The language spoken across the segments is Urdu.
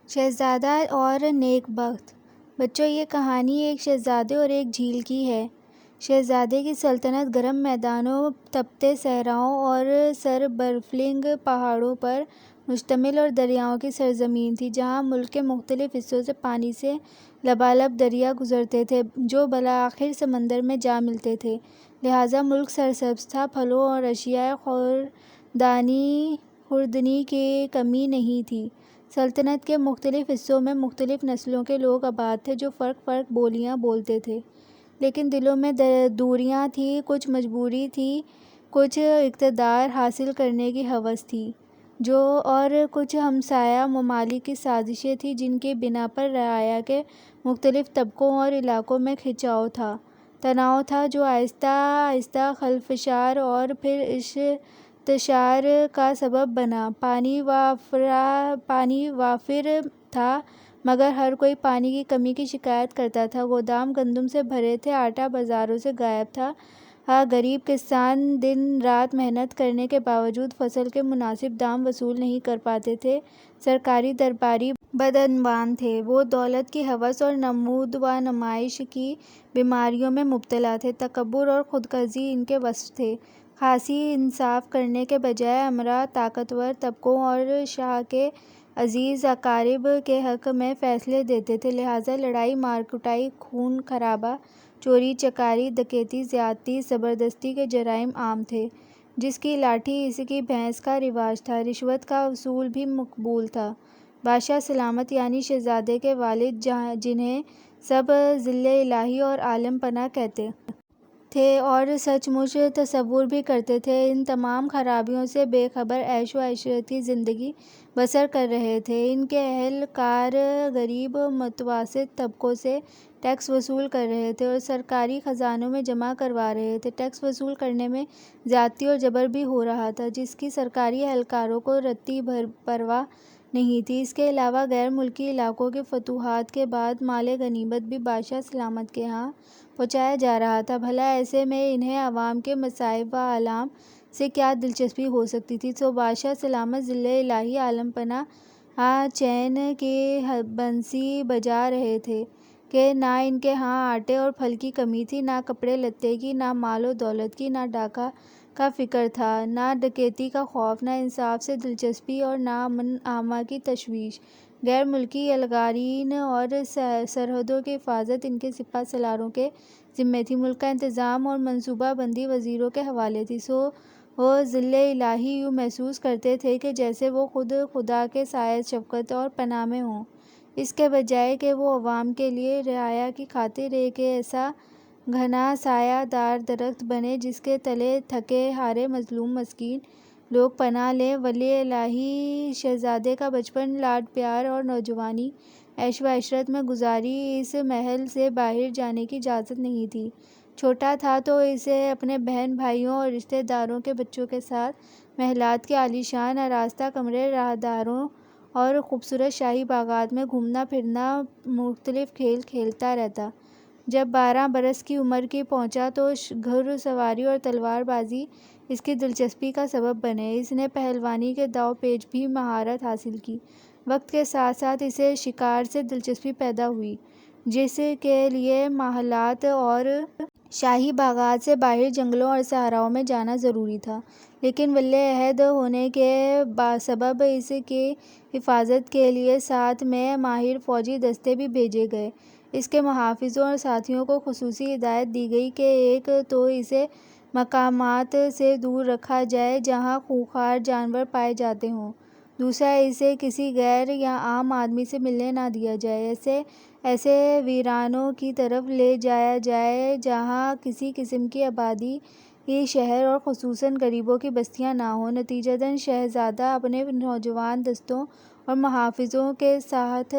شہزادہ اور نیک بخت۔ بچوں، یہ کہانی ایک شہزادے اور ایک جھیل کی ہے۔ شہزادے کی سلطنت گرم میدانوں، تپتے صحراؤں اور سربرفلنگ پہاڑوں پر مشتمل اور دریاؤں کی سرزمین تھی، جہاں ملک کے مختلف حصوں سے پانی سے لبالب دریا گزرتے تھے جو بالآخر سمندر میں جا ملتے تھے۔ لہٰذا ملک سرسبز تھا، پھلوں اور اشیائے خوردنی کی کمی نہیں تھی۔ سلطنت کے مختلف حصوں میں مختلف نسلوں کے لوگ آباد تھے جو فرق بولیاں بولتے تھے، لیکن دلوں میں دوریاں تھیں، کچھ مجبوری تھی، کچھ اقتدار حاصل کرنے کی ہوس تھی، اور کچھ ہمسایہ ممالک کی سازشیں تھیں جن کی بنا پر رعایا کے مختلف طبقوں اور علاقوں میں کھنچاؤ تھا، تناؤ تھا، جو آہستہ آہستہ خلفشار اور پھر انتشار کا سبب بنا۔ پانی وافر تھا، مگر ہر کوئی پانی کی کمی کی شکایت کرتا تھا۔ گودام گندم سے بھرے تھے، آٹا بازاروں سے غائب تھا۔ غریب کسان دن رات محنت کرنے کے باوجود فصل کے مناسب دام وصول نہیں کر پاتے تھے۔ سرکاری درباری بدعنوان تھے۔ وہ دولت کی ہوس اور نمود و نمائش کی بیماریوں میں مبتلا تھے۔ تکبر اور خود غرضی ان کے وصف تھے۔ خاصی انصاف کرنے کے بجائے امرا طاقتور طبقوں اور شاہ کے عزیز اقارب کے حق میں فیصلے دیتے تھے، لہٰذا لڑائی، مار کٹائی، خون خرابہ، چوری چکاری، ڈکیتی، زیادتی، زبردستی کے جرائم عام تھے۔ جس کی لاٹھی اس کی بھینس کا رواج تھا۔ رشوت کا وصول بھی مقبول تھا۔ بادشاہ سلامت یعنی شہزادے کے والد، جنہیں سب ظل الہی اور عالم پناہ کہتے تھے اور سچ مچ تصور بھی کرتے تھے، ان تمام خرابیوں سے بے خبر عیش و عشرت کی زندگی بسر کر رہے تھے۔ ان کے اہلکار غریب متوسط طبقوں سے ٹیکس وصول کر رہے تھے اور سرکاری خزانوں میں جمع کروا رہے تھے۔ ٹیکس وصول کرنے میں زیادتی اور جبر بھی ہو رہا تھا، جس کی سرکاری اہلکاروں کو رتی بھر پرواہ نہیں تھی۔ اس کے علاوہ غیر ملکی علاقوں کی فتوحات کے بعد مال غنیمت بھی بادشاہ سلامت کے ہاں پہنچایا جا رہا تھا۔ بھلا ایسے میں انہیں عوام کے مصائب و آلام سے کیا دلچسپی ہو سکتی تھی؟ سو بادشاہ سلامت ظل الہی عالم پناہ چین کی بنسی بجا رہے تھے کہ نہ ان کے ہاں آٹے اور پھل کی کمی تھی، نہ کپڑے لتے کی، نہ مال و دولت کی، نہ ڈاکہ کا فکر تھا، نہ ڈکیتی کا خوف، نہ انصاف سے دلچسپی اور نہ امن عامہ کی تشویش۔ غیر ملکی یلغارین اور سرحدوں کی حفاظت ان کے سپہ سالاروں کے ذمے تھی۔ ملک کا انتظام اور منصوبہ بندی وزیروں کے حوالے تھی۔ سو ظل الہی یوں محسوس کرتے تھے کہ جیسے وہ خود خدا کے سایہ شفقت اور پناہ میں ہوں، اس کے بجائے کہ وہ عوام کے لیے رعایا کی خاطر ایک ایسا گھنا سایہ دار درخت بنے جس کے تلے تھکے ہارے مظلوم مسکین لوگ پناہ لیں۔ ولی الہی شہزادے کا بچپن، لاڈ پیار اور نوجوانی عیش و عشرت میں گزاری۔ اس محل سے باہر جانے کی اجازت نہیں تھی۔ چھوٹا تھا تو اسے اپنے بہن بھائیوں اور رشتہ داروں کے بچوں کے ساتھ محلات کے عالیشان آراستہ کمرے، راہداروں اور خوبصورت شاہی باغات میں گھومنا پھرنا، مختلف کھیل کھیلتا رہتا۔ جب 12 برس کی عمر کی پہنچا تو گھڑ سواری اور تلوار بازی اس کی دلچسپی کا سبب بنے۔ اس نے پہلوانی کے داؤ پیچ بھی مہارت حاصل کی۔ وقت کے ساتھ ساتھ اسے شکار سے دلچسپی پیدا ہوئی، جس کے لیے محلات اور شاہی باغات سے باہر جنگلوں اور صحراؤں میں جانا ضروری تھا۔ لیکن ولی عہد ہونے کے سبب اس کی حفاظت کے لیے ساتھ میں ماہر فوجی دستے بھی بھیجے گئے۔ اس کے محافظوں اور ساتھیوں کو خصوصی ہدایت دی گئی کہ ایک تو اسے مقامات سے دور رکھا جائے جہاں خونخوار جانور پائے جاتے ہوں، دوسرا اسے کسی غیر یا عام آدمی سے ملنے نہ دیا جائے، ایسے ویرانوں کی طرف لے جایا جائے جہاں کسی قسم کی آبادی، شہر اور خصوصاً غریبوں کی بستیاں نہ ہوں۔ نتیجتاً شہزادہ اپنے نوجوان دستوں اور محافظوں کے ساتھ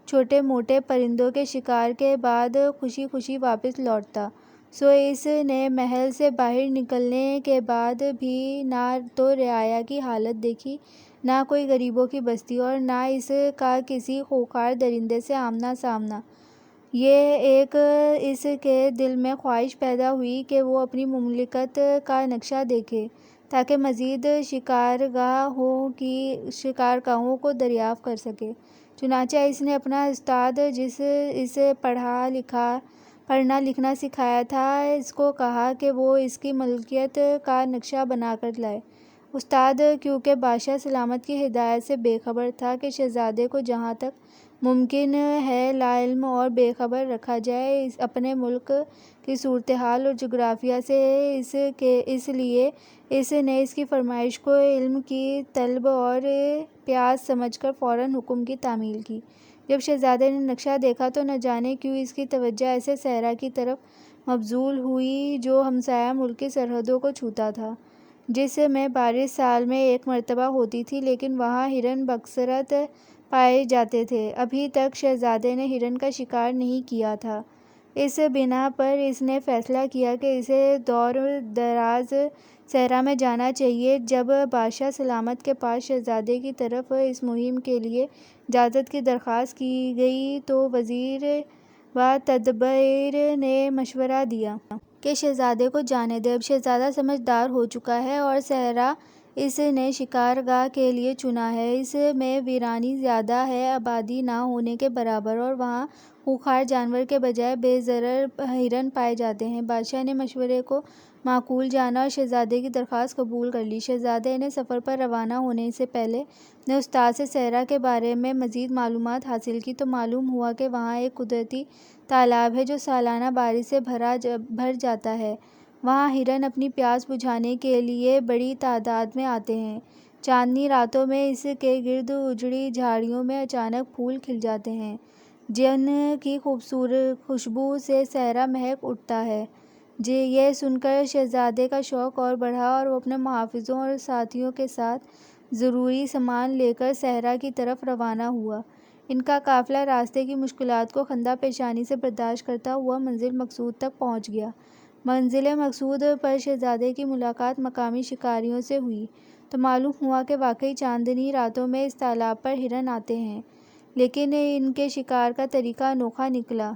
چھوٹے موٹے پرندوں کے شکار کے بعد خوشی خوشی واپس لوٹتا۔ سو اس نے محل سے باہر نکلنے کے بعد بھی نہ تو رعایا کی حالت دیکھی، نہ کوئی غریبوں کی بستی، اور نہ اس کا کسی خونخوار درندے سے آمنا سامنا۔ یہ ایک اس کے دل میں خواہش پیدا ہوئی کہ وہ اپنی مملکت کا نقشہ دیکھے تاکہ مزید شکارگاہوں کو دریافت کر سکے۔ چنانچہ اس نے اپنا استاد جس اسے پڑھنا لکھنا سکھایا تھا اس کو کہا کہ وہ اس کی ملکیت کا نقشہ بنا کر لائے۔ استاد کیونکہ بادشاہ سلامت کی ہدایت سے بے خبر تھا کہ شہزادے کو جہاں تک ممکن ہے لا علم اور بے خبر رکھا جائے اپنے ملک کی صورتحال اور جغرافیہ سے، اس لیے اس نے اس کی فرمائش کو علم کی طلب اور پیاس سمجھ کر فوراً حکم کی تعمیل کی۔ جب شہزادے نے نقشہ دیکھا تو نہ جانے کیوں اس کی توجہ ایسے صحرا کی طرف مبذول ہوئی جو ہمسایہ ملک کی سرحدوں کو چھوتا تھا، جس میں بارش سال میں ایک مرتبہ ہوتی تھی، لیکن وہاں ہرن بکثرت پائے جاتے تھے۔ ابھی تک شہزادے نے ہرن کا شکار نہیں کیا تھا، اس بنا پر اس نے فیصلہ کیا کہ اسے دور دراز صحرا میں جانا چاہیے۔ جب بادشاہ سلامت کے پاس شہزادے کی طرف اس مہم کے لیے اجازت کی درخواست کی گئی تو وزیر تدبیر نے مشورہ دیا کہ شہزادے کو جانے دیں۔ اب شہزادہ سمجھدار ہو چکا ہے اور صحرا اس نے شکارگاہ کے لیے چنا ہے۔ اس میں ویرانی زیادہ ہے، آبادی نہ ہونے کے برابر، اور وہاں خونخوار جانور کے بجائے بے ضرر ہرن پائے جاتے ہیں۔ بادشاہ نے مشورے کو معقول جانا اور شہزادے کی درخواست قبول کر لی۔ شہزادے نے سفر پر روانہ ہونے سے پہلے اپنے استاد سے صحرا کے بارے میں مزید معلومات حاصل کی تو معلوم ہوا کہ وہاں ایک قدرتی تالاب ہے جو سالانہ بارش سے بھر جاتا ہے۔ وہاں ہرن اپنی پیاس بجھانے کے لیے بڑی تعداد میں آتے ہیں۔ چاندنی راتوں میں اس کے گرد اجڑی جھاڑیوں میں اچانک پھول کھل جاتے ہیں جن کی خوشبو سے صحرا مہک اٹھتا ہے۔ یہ سن کر شہزادے کا شوق اور بڑھا اور وہ اپنے محافظوں اور ساتھیوں کے ساتھ ضروری سامان لے کر صحرا کی طرف روانہ ہوا۔ ان کا قافلہ راستے کی مشکلات کو خندہ پیشانی سے برداشت کرتا ہوا منزل مقصود تک پہنچ گیا۔ منزل مقصود پر شہزادے کی ملاقات مقامی شکاریوں سے ہوئی تو معلوم ہوا کہ واقعی چاندنی راتوں میں اس تالاب پر ہرن آتے ہیں، لیکن ان کے شکار کا طریقہ انوکھا نکلا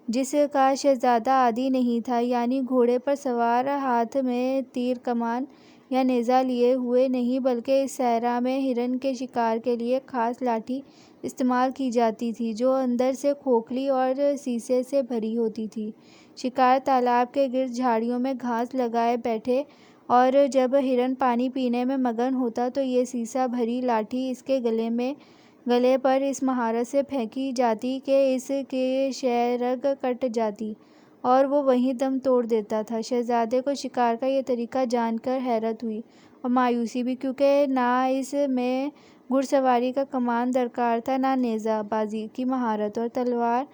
جس کا شہزادہ عادی نہیں تھا، یعنی گھوڑے پر سوار، ہاتھ میں تیر کمان یا نیزہ لیے ہوئے نہیں، بلکہ اس صحرا میں ہرن کے شکار کے لیے ایک خاص لاٹھی استعمال کی جاتی تھی جو اندر سے کھوکھلی اور سیسے سے بھری ہوتی تھی۔ شکار تالاب کے گرد جھاڑیوں میں گھاس لگائے بیٹھے اور جب ہرن پانی پینے میں مگن ہوتا تو یہ سیسا بھری لاٹھی اس کے گلے پر اس مہارت سے پھینکی جاتی کہ اس کی شہ-رگ کٹ جاتی اور وہ وہیں دم توڑ دیتا تھا۔ شہزادے کو شکار کا یہ طریقہ جان کر حیرت ہوئی اور مایوسی بھی، کیونکہ نہ اس میں گھڑ سواری کا کمان درکار تھا، نہ نیزہ بازی کی مہارت اور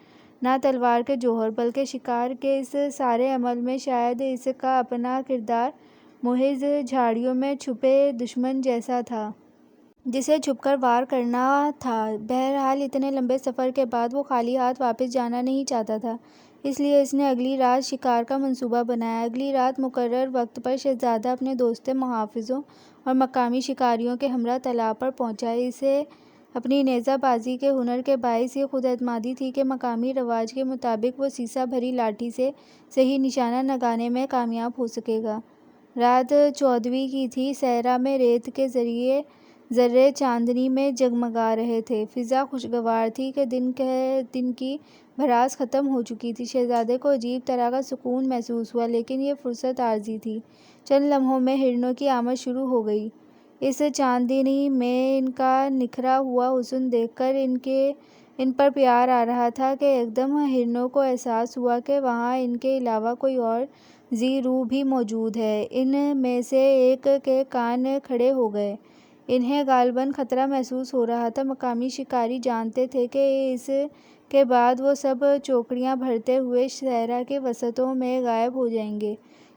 نہ تلوار کے جوہر، بلکہ شکار کے اس سارے عمل میں شاید اس کا اپنا کردار محض جھاڑیوں میں چھپے دشمن جیسا تھا جسے چھپ کر وار کرنا تھا۔ بہرحال اتنے لمبے سفر کے بعد وہ خالی ہاتھ واپس جانا نہیں چاہتا تھا، اس لیے اس نے اگلی رات شکار کا منصوبہ بنایا۔ اگلی رات مقرر وقت پر شہزادہ اپنے دوست محافظوں اور مقامی شکاریوں کے ہمراہ تالاب پر پہنچا۔ اسے اپنی نیزہ بازی کے ہنر کے باعث یہ خود اعتمادی تھی کہ مقامی رواج کے مطابق وہ سیسا بھری لاٹھی سے صحیح نشانہ لگانے میں کامیاب ہو سکے گا۔ رات 14ویں کی تھی، صحرا میں ریت کے ذرے چاندنی میں جگمگا رہے تھے، فضا خوشگوار تھی کہ دن کی بھڑاس ختم ہو چکی تھی۔ شہزادے کو عجیب طرح کا سکون محسوس ہوا، لیکن یہ فرصت عارضی تھی۔ چند لمحوں میں ہرنوں کی آمد شروع ہو گئی۔ اس چاندنی میں ان کا نکھرا ہوا حسن دیکھ کر ان پر پیار آ رہا تھا کہ ایکدم ہرنوں کو احساس ہوا کہ وہاں ان کے علاوہ کوئی اور ذی روح بھی موجود ہے۔ ان میں سے ایک کے کان کھڑے ہو گئے، انہیں غالباً خطرہ محسوس ہو رہا تھا۔ مقامی شکاری جانتے تھے کہ اس کے بعد وہ سب چوکڑیاں بھرتے ہوئے صحرا کے وسطوں میں غائب ہو جائیں گے،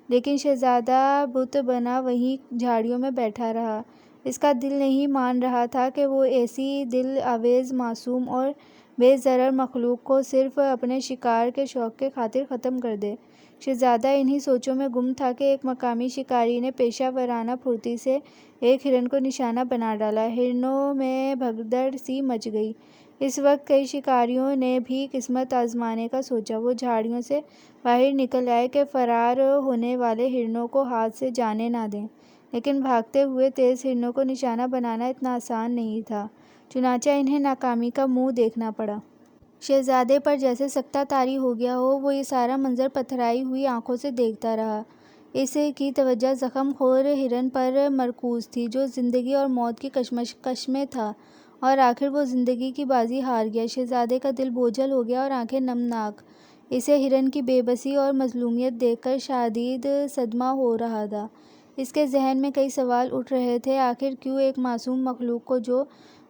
لیکن شہزادہ بت بنا وہیں جھاڑیوں میں بیٹھا رہا۔ اس کا دل نہیں مان رہا تھا کہ وہ ایسی دل آویز، معصوم اور بے ضرر مخلوق کو صرف اپنے شکار کے شوق کی خاطر ختم کر دے۔ شہزادہ انہی سوچوں میں گم تھا کہ ایک مقامی شکاری نے پیشہ ورانہ پھرتی سے ایک ہرن کو نشانہ بنا ڈالا۔ ہرنوں میں بھگدڑ سی مچ گئی۔ اس وقت کئی شکاریوں نے بھی قسمت آزمانے کا سوچا۔ وہ جھاڑیوں سے باہر نکل آئے کہ فرار ہونے والے ہرنوں کو ہاتھ سے جانے نہ دیں، لیکن بھاگتے ہوئے تیز ہرنوں کو نشانہ بنانا اتنا آسان نہیں تھا۔ چنانچہ انہیں ناکامی کا منہ دیکھنا پڑا۔ شہزادے پر جیسے سکتہ طاری ہو گیا ہو، وہ یہ سارا منظر پتھرائی ہوئی آنکھوں سے دیکھتا رہا۔ اس کی توجہ زخم خور ہرن پر مرکوز تھی، جو زندگی اور موت کی کشمکش میں تھا، اور آخر وہ زندگی کی بازی ہار گیا۔ شہزادے کا دل بوجھل ہو گیا اور آنکھیں نمناک۔ اسے ہرن کی بے بسی اور مظلومیت دیکھ کر شدید صدمہ ہو رہا تھا۔ اس کے ذہن میں کئی سوال اٹھ رہے تھے۔ آخر کیوں ایک معصوم مخلوق کو، جو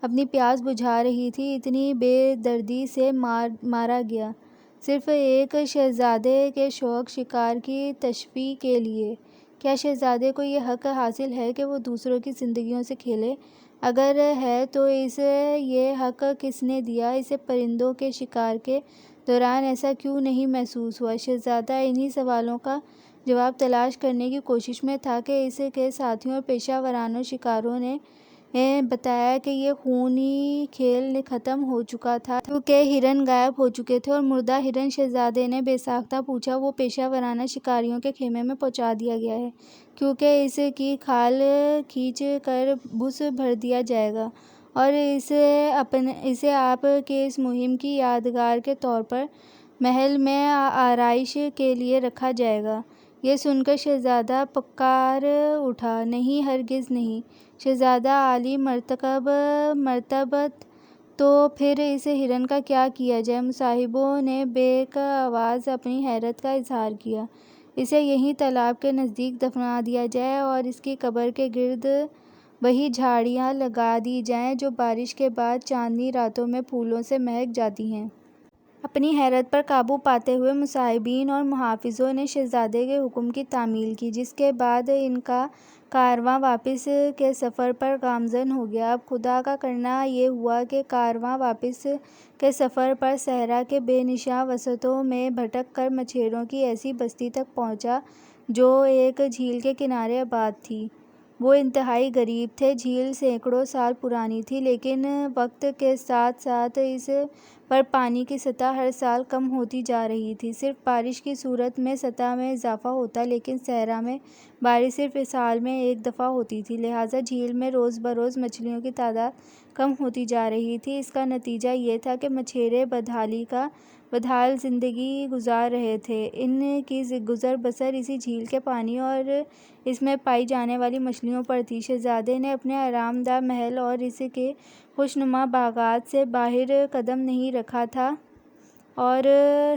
اپنی پیاس بجھا رہی تھی، اتنی بے دردی سے مارا گیا، صرف ایک شہزادے کے شوق شکار کی تشفی کے لیے؟ کیا شہزادے کو یہ حق حاصل ہے کہ وہ دوسروں کی زندگیوں سے کھیلے؟ اگر ہے تو اسے یہ حق کس نے دیا؟ اسے پرندوں کے شکار کے دوران ایسا کیوں نہیں محسوس ہوا؟ شہزادہ انہی سوالوں کا جواب تلاش کرنے کی کوشش میں تھا کہ اس کے ساتھیوں اور پیشہ ورانہ شکاریوں نے بتایا کہ یہ خونی کھیل ختم ہو چکا تھا، کیونکہ ہرن غائب ہو چکے تھے اور مردہ ہرن، شہزادے نے بے ساختہ پوچھا، وہ پیشہ ورانہ شکاریوں کے خیمے میں پہنچا دیا گیا ہے، کیونکہ اس کی کھال کھینچ کر بھس بھر دیا جائے گا اور اسے آپ کے اس مہم کی یادگار کے طور پر محل میں آرائش کے لیے رکھا جائے گا۔ یہ سن کر شہزادہ پکار اٹھا، نہیں، ہرگز نہیں۔ شہزادہ عالی مرتبت، تو پھر اس ہرن کا کیا کیا جائے؟ مصاحبوں نے بیک آواز اپنی حیرت کا اظہار کیا۔ اسے یہیں تالاب کے نزدیک دفنا دیا جائے اور اس کی قبر کے گرد وہی جھاڑیاں لگا دی جائیں جو بارش کے بعد چاندنی راتوں میں پھولوں سے مہک جاتی ہیں۔ اپنی حیرت پر قابو پاتے ہوئے مصاحبین اور محافظوں نے شہزادے کے حکم کی تعمیل کی، جس کے بعد ان کا کارواں واپس کے سفر پر گامزن ہو گیا۔ اب خدا کا کرنا یہ ہوا کہ کارواں واپس کے سفر پر صحرا کے بے نشاں وسطوں میں بھٹک کر مچھیروں کی ایسی بستی تک پہنچا جو ایک جھیل کے کنارے آباد تھی۔ وہ انتہائی غریب تھے۔ جھیل سینکڑوں سال پرانی تھی، لیکن وقت کے ساتھ ساتھ اس پر پانی کی سطح ہر سال کم ہوتی جا رہی تھی۔ صرف بارش کی صورت میں سطح میں اضافہ ہوتا، لیکن صحرا میں بارش صرف سال میں ایک دفعہ ہوتی تھی، لہٰذا جھیل میں روز بروز مچھلیوں کی تعداد کم ہوتی جا رہی تھی۔ اس کا نتیجہ یہ تھا کہ مچھیرے بدحال زندگی گزار رہے تھے۔ ان کی گزر بسر اسی جھیل کے پانی اور اس میں پائی جانے والی مچھلیوں پر تھی۔ شہزادے نے اپنے آرام دہ محل اور اس کے خوشنما باغات سے باہر قدم نہیں رکھا تھا اور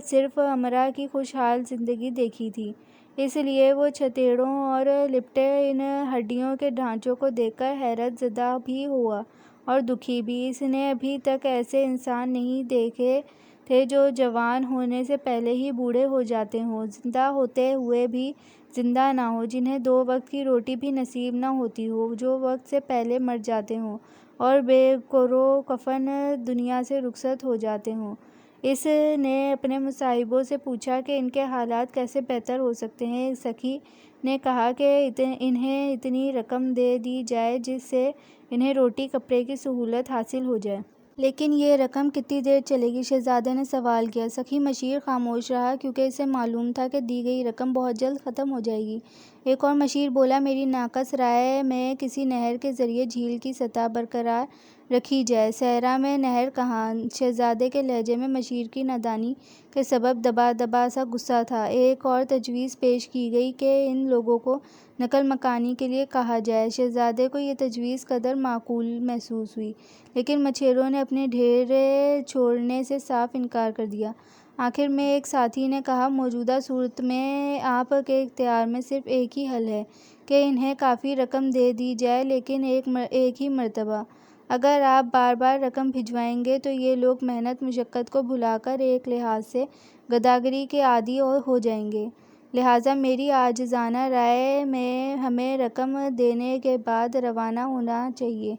صرف امرا کی خوشحال زندگی دیکھی تھی، اس لیے وہ چھتیڑوں اور لپٹے ان ہڈیوں کے ڈھانچوں کو دیکھ کر حیرت زدہ بھی ہوا اور دکھی بھی۔ اس نے ابھی تک ایسے انسان نہیں دیکھے تھے جو جوان ہونے سے پہلے ہی بوڑھے ہو جاتے ہوں، زندہ ہوتے ہوئے بھی زندہ نہ ہوں، جنہیں دو وقت کی روٹی بھی نصیب نہ ہوتی ہو، جو وقت سے پہلے مر جاتے ہوں اور بے کرو کفن دنیا سے رخصت ہو جاتے ہوں۔ اس نے اپنے مصاحبوں سے پوچھا کہ ان کے حالات کیسے بہتر ہو سکتے ہیں۔ ایک سخی نے کہا کہ انہیں اتنی رقم دے دی جائے جس سے انہیں روٹی کپڑے کی سہولت حاصل ہو جائے۔ لیکن یہ رقم کتنی دیر چلے گی؟ شہزادے نے سوال کیا۔ سخی مشیر خاموش رہا، کیونکہ اسے معلوم تھا کہ دی گئی رقم بہت جلد ختم ہو جائے گی۔ ایک اور مشیر بولا، میری ناقص رائے میں کسی نہر کے ذریعے جھیل کی سطح برقرار رکھی جائے۔ صحرا میں نہر کہاں؟ شہزادے کے لہجے میں مشیر کی نادانی کے سبب دبا دبا سا غصہ تھا۔ ایک اور تجویز پیش کی گئی کہ ان لوگوں کو نقل مکانی کے لیے کہا جائے۔ شہزادے کو یہ تجویز قدر معقول محسوس ہوئی، لیکن مچھیروں نے اپنے ڈیرے چھوڑنے سے صاف انکار کر دیا۔ آخر میں ایک ساتھی نے کہا، موجودہ صورت میں آپ کے اختیار میں صرف ایک ہی حل ہے کہ انہیں کافی رقم دے دی جائے، لیکن ایک ہی مرتبہ۔ اگر آپ بار بار رقم بھجوائیں گے تو یہ لوگ محنت مشقت کو بھلا کر ایک لحاظ سے گداگری کے عادی ہو جائیں گے، لہٰذا میری عاجزانہ رائے میں ہمیں رقم دینے کے بعد روانہ ہونا چاہیے،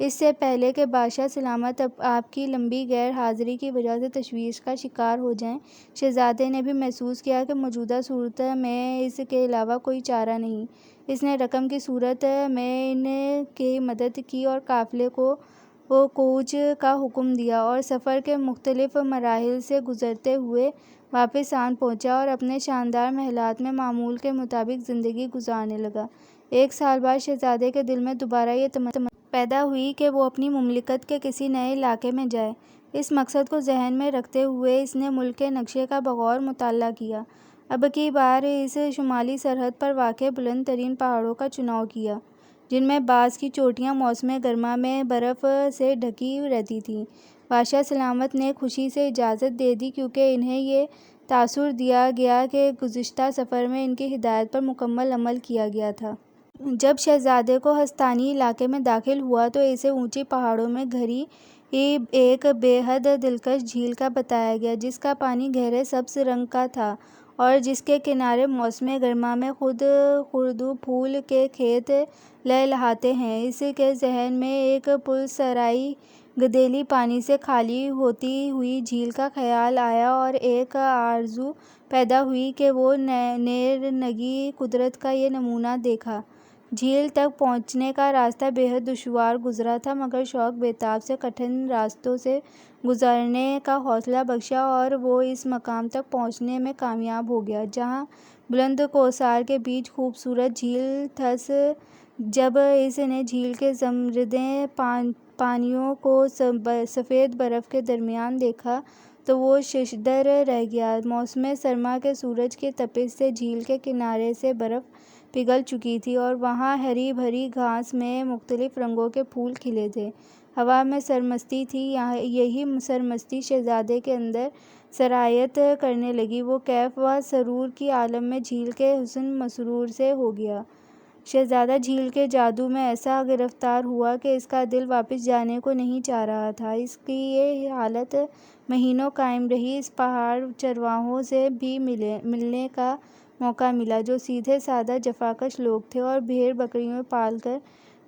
اس سے پہلے کہ بادشاہ سلامت آپ کی لمبی غیر حاضری کی وجہ سے تشویش کا شکار ہو جائیں۔ شہزادے نے بھی محسوس کیا کہ موجودہ صورت میں اس کے علاوہ کوئی چارہ نہیں۔ اس نے رقم کی صورت میں ان کی مدد کی اور قافلے کو کوچ کا حکم دیا اور سفر کے مختلف مراحل سے گزرتے ہوئے واپس آن پہنچا اور اپنے شاندار محلات میں معمول کے مطابق زندگی گزارنے لگا۔ ایک سال بعد شہزادے کے دل میں دوبارہ یہ تمنا پیدا ہوئی کہ وہ اپنی مملکت کے کسی نئے علاقے میں جائے۔ اس مقصد کو ذہن میں رکھتے ہوئے اس نے ملک کے نقشے کا بغور مطالعہ کیا۔ اب کی بار اس شمالی سرحد پر واقع بلند ترین پہاڑوں کا چناؤ کیا، جن میں بعض کی چوٹیاں موسم گرما میں برف سے ڈھکی رہتی تھیں۔ بادشاہ سلامت نے خوشی سے اجازت دے دی، کیونکہ انہیں یہ تاثر دیا گیا کہ گزشتہ سفر میں ان کی ہدایت پر مکمل عمل کیا گیا تھا۔ جب شہزادے کو ہستانی علاقے میں داخل ہوا تو اسے اونچی پہاڑوں میں گھری ایک بے حد دلکش جھیل کا بتایا گیا، جس کا پانی گہرے سبز رنگ کا تھا اور جس کے کنارے موسم گرما میں خرد پھول کے کھیت لہلہاتے ہیں۔ اس کے ذہن میں ایک پرسرای گدیلی پانی سے خالی ہوتی ہوئی جھیل کا خیال آیا اور ایک آرزو پیدا ہوئی کہ وہ نیرنگی قدرت کا یہ نمونہ دیکھا۔ جھیل تک پہنچنے کا راستہ بے حد دشوار گزرا تھا، مگر شوق بےتاب سے کٹھن راستوں سے گزرنے کا حوصلہ بخشا اور وہ اس مقام تک پہنچنے میں کامیاب ہو گیا، جہاں بلند کوثار کے بیچ خوبصورت جھیل تھس۔ جب اس نے جھیل کے زمردیں پانیوں کو سفید برف کے درمیان دیکھا تو وہ ششدر رہ گیا۔ موسم سرما کے سورج کی تپش سے جھیل کے کنارے سے برف پگھل چکی تھی اور وہاں ہری بھری گھاس میں مختلف رنگوں کے پھول کھلے تھے۔ ہوا میں سرمستی تھی۔ یہی سرمستی شہزادے کے اندر سرایت کرنے لگی۔ وہ کیف و سرور کی عالم میں جھیل کے حسن مسرور سے ہو گیا۔ شہزادہ جھیل کے جادو میں ایسا گرفتار ہوا کہ اس کا دل واپس جانے کو نہیں چاہ رہا تھا۔ اس کی یہ حالت مہینوں قائم رہی۔ اس پہاڑ چرواہوں سے بھی ملنے کا موقع ملا، جو سیدھے سادہ جفاکش لوگ تھے اور بھیڑ بکریاں پال کر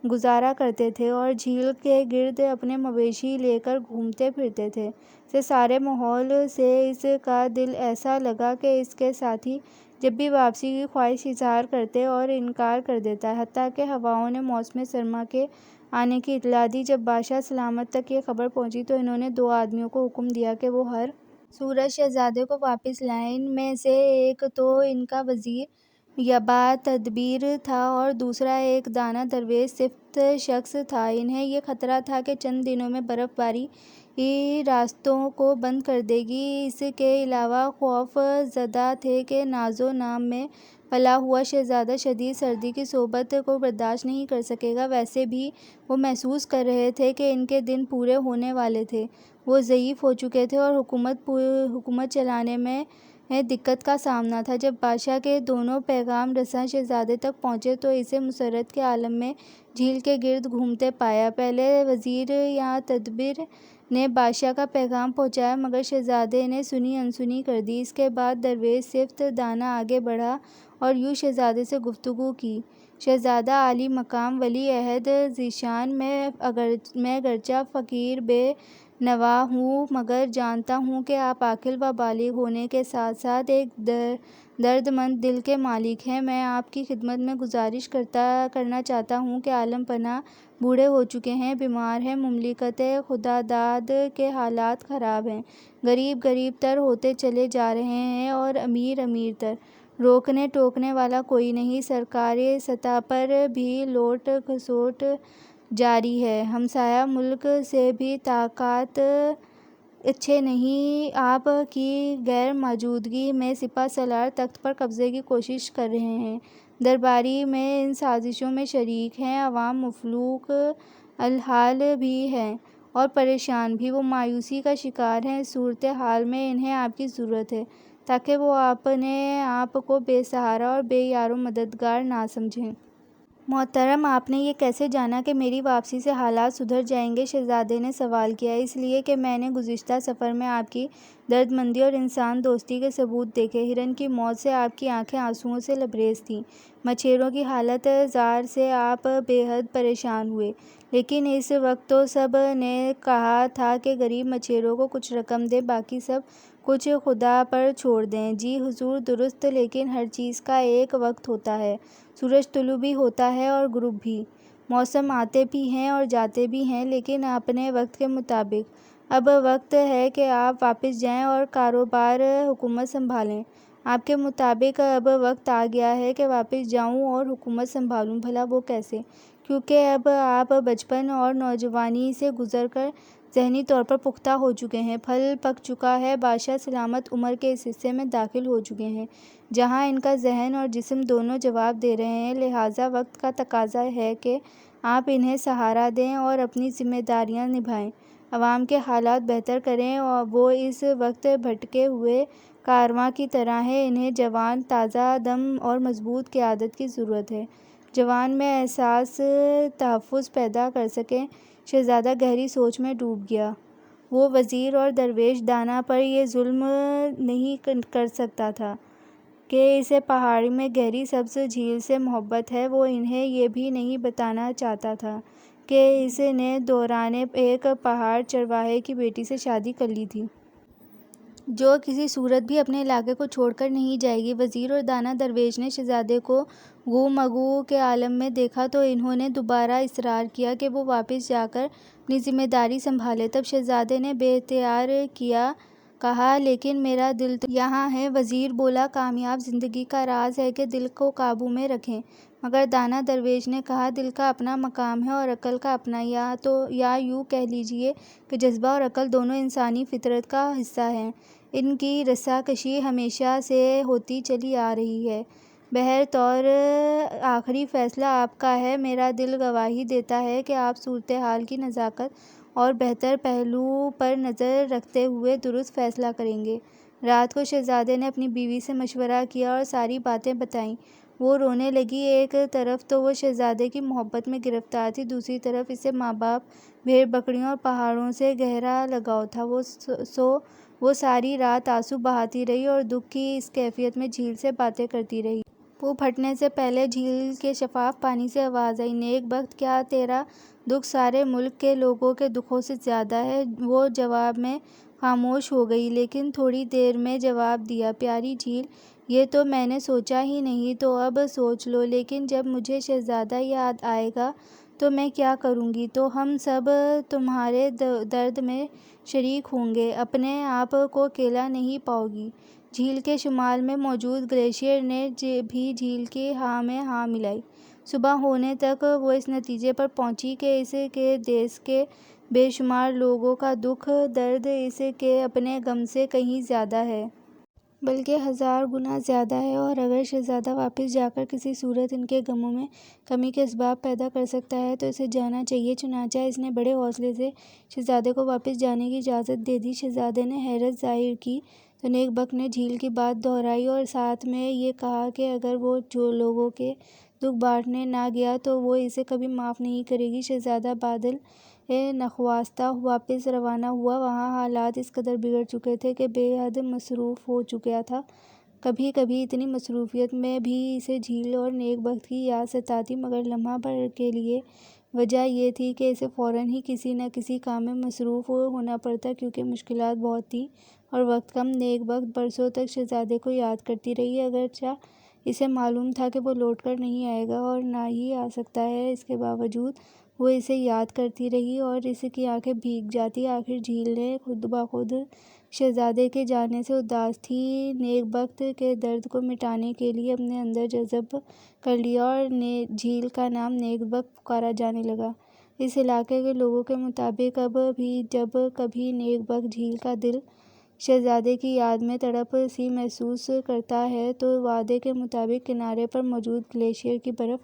گزارا کرتے تھے اور جھیل کے گرد اپنے مویشی لے کر گھومتے پھرتے تھے۔ اس سارے ماحول سے اس کا دل ایسا لگا کہ اس کے ساتھی جب بھی واپسی کی خواہش اظہار کرتے اور انکار کر دیتا، حتیٰ کہ ہواؤں نے موسم سرما کے آنے کی اطلاع دی۔ جب بادشاہ سلامت تک یہ خبر پہنچی تو انہوں نے 2 آدمیوں کو حکم دیا کہ وہ ہر صورت شہزادے کو واپس لائیں۔ ان میں سے ایک تو ان کا وزیر با تدبیر تھا اور دوسرا ایک دانا درویش صفت شخص تھا۔ انہیں یہ خطرہ تھا کہ چند دنوں میں برف باری راستوں کو بند کر دے گی۔ اس کے علاوہ خوف زدہ تھے کہ ناز و نام میں پلا ہوا شہزادہ شدید سردی کی صحبت کو برداشت نہیں کر سکے گا۔ ویسے بھی وہ محسوس کر رہے تھے کہ ان کے دن پورے ہونے والے تھے۔ وہ ضعیف ہو چکے تھے اور حکومت چلانے میں دقت کا سامنا تھا۔ جب بادشاہ کے دونوں پیغام رساں شہزادے تک پہنچے تو اسے مسرت کے عالم میں جھیل کے گرد گھومتے پایا۔ پہلے وزیر تدبیر نے بادشاہ کا پیغام پہنچایا، مگر شہزادے نے سنی انسنی کر دی۔ اس کے بعد درویش صفت دانا آگے بڑھا اور یوں شہزادے سے گفتگو کی: شہزادہ عالی مقام، ولی عہد ذیشان، میں گرچہ فقیر بے نوا ہوں، مگر جانتا ہوں کہ آپ عاقل و بالغ ہونے کے ساتھ ساتھ ایک درد مند دل کے مالک ہیں۔ میں آپ کی خدمت میں گزارش کرنا چاہتا ہوں کہ عالم پناہ بوڑھے ہو چکے ہیں، بیمار ہیں، مملکت خداداد کے حالات خراب ہیں، غریب غریب تر ہوتے چلے جا رہے ہیں اور امیر امیر تر، روکنے ٹوکنے والا کوئی نہیں، سرکاری سطح پر بھی لوٹ کھسوٹ جاری ہے، ہمسایہ ملک سے بھی تعلقات اچھے نہیں۔ آپ کی غیر موجودگی میں سپہ سالار تخت پر قبضے کی کوشش کر رہے ہیں، درباری میں ان سازشوں میں شریک ہیں، عوام مفلوک الحال بھی ہے اور پریشان بھی، وہ مایوسی کا شکار ہیں۔ اس صورتحال میں انہیں آپ کی ضرورت ہے تاکہ وہ اپنے آپ کو بے سہارا اور بے یار و مددگار نہ سمجھیں۔ محترم، آپ نے یہ کیسے جانا کہ میری واپسی سے حالات سدھر جائیں گے؟ شہزادے نے سوال کیا۔ اس لیے کہ میں نے گزشتہ سفر میں آپ کی دردمندی اور انسان دوستی کے ثبوت دیکھے۔ ہرن کی موت سے آپ کی آنکھیں آنسوؤں سے لبریز تھیں، مچھیروں کی حالت زار سے آپ بے حد پریشان ہوئے، لیکن اس وقت تو سب نے کہا تھا کہ غریب مچھیروں کو کچھ رقم دیں، باقی سب کچھ خدا پر چھوڑ دیں۔ جی حضور، درست، لیکن ہر چیز کا ایک وقت ہوتا ہے۔ سورج طلوع بھی ہوتا ہے اور غروب بھی، موسم آتے بھی ہیں اور جاتے بھی ہیں، لیکن اپنے وقت کے مطابق۔ اب وقت ہے کہ آپ واپس جائیں اور کاروبار حکومت سنبھالیں۔ آپ کے مطابق اب وقت آ گیا ہے کہ واپس جاؤں اور حکومت سنبھالوں۔ بھلا وہ کیسے؟ کیونکہ اب آپ بچپن اور نوجوانی سے گزر کر ذہنی طور پر پختہ ہو چکے ہیں، پھل پک چکا ہے، بادشاہ سلامت عمر کے اس حصے میں داخل ہو چکے ہیں جہاں ان کا ذہن اور جسم دونوں جواب دے رہے ہیں، لہٰذا وقت کا تقاضا ہے کہ آپ انہیں سہارا دیں اور اپنی ذمہ داریاں نبھائیں، عوام کے حالات بہتر کریں۔ وہ اس وقت بھٹکے ہوئے کارواں کی طرح ہیں، انہیں جوان، تازہ دم اور مضبوط قیادت کی ضرورت ہے، جوان میں احساس تحفظ پیدا کر سکیں۔ شہزادہ گہری سوچ میں ڈوب گیا۔ وہ وزیر اور درویش دانا پر یہ ظلم نہیں کر سکتا تھا کہ اسے پہاڑی میں گہری سبز جھیل سے محبت ہے، وہ انہیں یہ بھی نہیں بتانا چاہتا تھا کہ اس نے دوران ایک پہاڑ چرواہے کی بیٹی سے شادی کر لی تھی، جو کسی صورت بھی اپنے علاقے کو چھوڑ کر نہیں جائے گی۔ وزیر اور دانا درویش نے شہزادے کو گو مگو کے عالم میں دیکھا تو انہوں نے دوبارہ اصرار کیا کہ وہ واپس جا کر اپنی ذمہ داری سنبھالے۔ تب شہزادے نے بے اختیار کہا، لیکن میرا دل تو یہاں ہے۔ وزیر بولا، کامیاب زندگی کا راز ہے کہ دل کو قابو میں رکھیں۔ مگر دانا درویش نے کہا، دل کا اپنا مقام ہے اور عقل کا اپنا، یا یوں کہہ لیجیے کہ جذبہ اور عقل دونوں انسانی فطرت کا حصہ ہیں، ان کی رساکشی ہمیشہ سے ہوتی چلی آ رہی ہے۔ بہرطور آخری فیصلہ آپ کا ہے۔ میرا دل گواہی دیتا ہے کہ آپ صورتحال کی نزاکت اور بہتر پہلو پر نظر رکھتے ہوئے درست فیصلہ کریں گے۔ رات کو شہزادے نے اپنی بیوی سے مشورہ کیا اور ساری باتیں بتائیں۔ وہ رونے لگی۔ ایک طرف تو وہ شہزادے کی محبت میں گرفتار تھی، دوسری طرف اسے ماں باپ، بھیڑ بکریوں اور پہاڑوں سے گہرا لگاؤ تھا۔ وہ ساری رات آنسو بہاتی رہی اور دکھ کی اس کیفیت میں جھیل سے باتیں کرتی رہی۔ وہ پھٹنے سے پہلے جھیل کے شفاف پانی سے آواز آئی، نیک بخت، کیا تیرا دکھ سارے ملک کے لوگوں کے دکھوں سے زیادہ ہے؟ وہ جواب میں خاموش ہو گئی، لیکن تھوڑی دیر میں جواب دیا، پیاری جھیل، یہ تو میں نے سوچا ہی نہیں، تو اب سوچ لو، لیکن جب مجھے شہزادہ یاد آئے گا تو میں کیا کروں گی؟ تو ہم سب تمہارے درد میں شریک ہوں گے، اپنے آپ کو اکیلا نہیں پاؤ گی۔ جھیل کے شمال میں موجود گلیشیئر نے بھی جھیل کی ہاں میں ہاں ملائی۔ صبح ہونے تک وہ اس نتیجے پر پہنچی کہ اس کے دیس کے بے شمار لوگوں کا دکھ درد اس کے اپنے غم سے کہیں زیادہ ہے، بلکہ 1000 گنا زیادہ ہے، اور اگر شہزادہ واپس جا کر کسی صورت ان کے غموں میں کمی کے اسباب پیدا کر سکتا ہے تو اسے جانا چاہیے۔ چنانچہ اس نے بڑے حوصلے سے شہزادے کو واپس جانے کی اجازت دے دی۔ شہزادے نے حیرت ظاہر کی تو نیک بخت نے جھیل کی بات دہرائی اور ساتھ میں یہ کہا کہ اگر وہ لوگوں کے دکھ بانٹنے نہ گیا تو وہ اسے کبھی معاف نہیں کرے گی۔ شہزادہ بادل نخواستہ واپس روانہ ہوا۔ وہاں حالات اس قدر بگڑ چکے تھے کہ بے حد مصروف ہو چکا تھا۔ کبھی کبھی اتنی مصروفیت میں بھی اسے جھیل اور نیک بخت کی یاد ستاتی، مگر لمحہ بھر کے لیے۔ وجہ یہ تھی کہ اسے فوراً ہی کسی نہ کسی کام میں مصروف ہونا پڑتا، کیونکہ مشکلات بہت تھیں اور وقت کم۔ نیک بخت برسوں تک شہزادے کو یاد کرتی رہی، اگرچہ اسے معلوم تھا کہ وہ لوٹ کر نہیں آئے گا اور نہ ہی آ سکتا ہے، اس کے باوجود وہ اسے یاد کرتی رہی اور اس کی آنکھیں بھیگ جاتی۔ آخر جھیل نے خود بخود شہزادے کے جانے سے اداس تھی، نیک بخت کے درد کو مٹانے کے لیے اپنے اندر جذب کر لیا اور جھیل کا نام نیک بخت پکارا جانے لگا۔ اس علاقے کے لوگوں کے مطابق اب بھی جب کبھی نیک بخت جھیل کا دل شہزادے کی یاد میں تڑپ سی محسوس کرتا ہے تو وعدے کے مطابق کنارے پر موجود گلیشیئر کی برف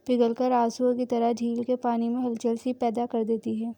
پگھل کر آنسوؤں کی طرح جھیل کے پانی میں ہلچل سی پیدا کر دیتی ہے۔